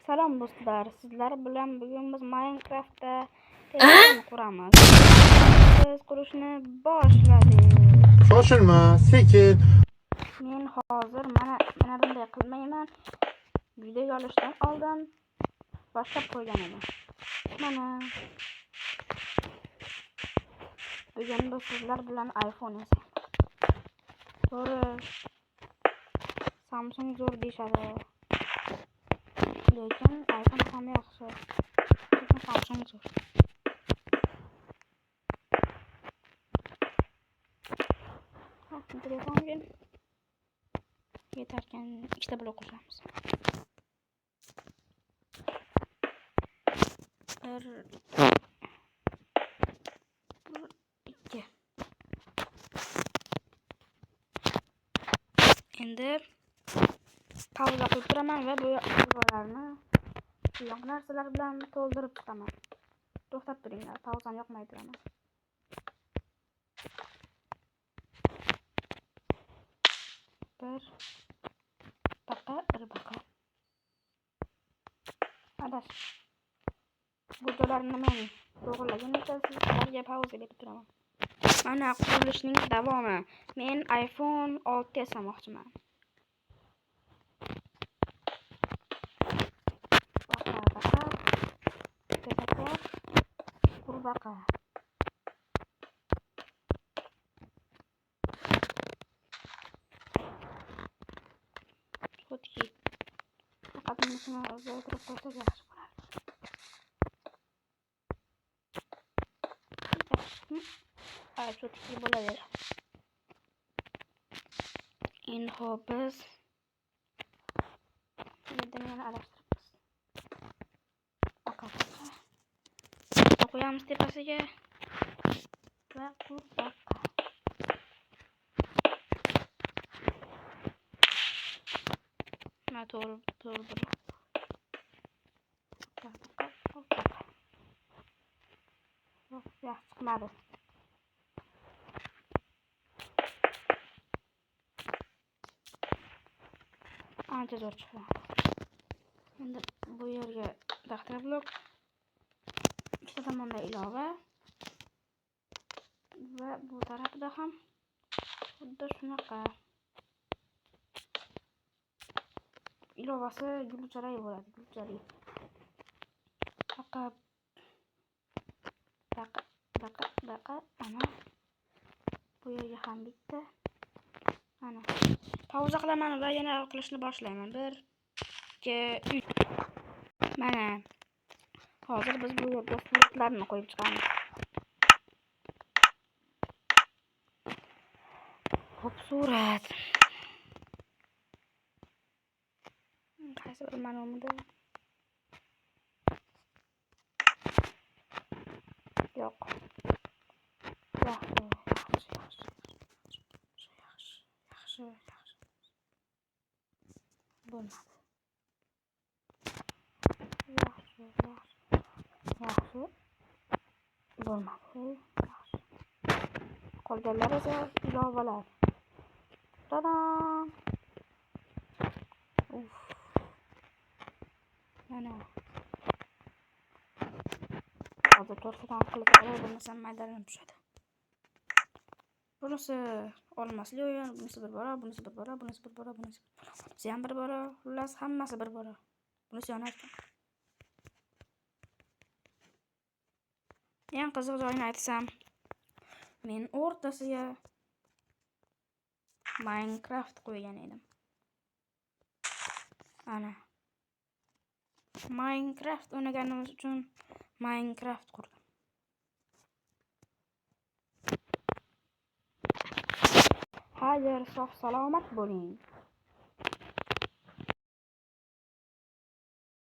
Salom do'stlar, sizlar bilan bugun biz Minecraft'da telefon quramiz. Biz qurishni boshladik. Shoshilma, sekin. Men hozir mana bunday qilmayman. Video olishdan oldin boshlab qo'ygan edim. Mana bugun biz sizlar bilan iPhone yasaymiz. To'g'ri, Samsung zo'r deyishadi. Lekin iPhone ham yaxshi. Lekin Samsung zo'r. Telefonga yetarkan ikkita blok qo'shamiz. Bir, ikki. Endi pauza qilib turaman va bu yoqlarni yo'q narsalar bilan to'ldirib chiqaman. To'xtab turinglar, pauzani yoqmay turaman. Bir baqa. Adash. Bu joylarni men to'g'rilaguncha sizlarga pauza berib turaman. Mana qurilishning davomi. Men iPhone 6 yasamoqchiman. Baqa. Xuddi faqat buni o'zgartirib qo'ysak yaxshi bo'lardi. Xuddi bo'laveradi. Endi hop biz yana aralashtiramiz. Qo'yamiz tepasiga va qurbaqa. To'g'ri. Yaxshi chiqmadi. Ancha zo'r chiqdi. Endi bu yerga daxtara blok, ikkita tomonda ilova va bu tarafda ham xuddi shunaqa. Ilovasi gulcharay bo'ladi, gulchali. Baqa. Ana. Bu yerga ham bitta. Ana. Pauza qilaman va yana qilishni boshlayman. 1 2 3. Mana. Hozir biz bu yerga suratlarni qo'yib chiqamiz. Xo'p, surat. Qaysi bir ma'nomida? Yo'q. Yaxshi. Bo'lmadi. Yaxshi. Bo'lmadi. Yaxshi. Qolganlar esa ilovalar. Tadam! Mana. Hozir to'rttadan qilib bo'lmasam maydalanib tushadi. Bunisi olmasli o'yin, bunisi bir bora, bunisi bir bora. Bunisi ham bir bora. Xullas hammasi bir bora. Bunisi yonadi. Eng qiziq joyini aytsam, men o'rtasiga Minecraft qo'ygan edim. Ana. Minecraft o'ynaganimiz uchun Minecraft qurdim. Xayr, sog' salomat bo'ling.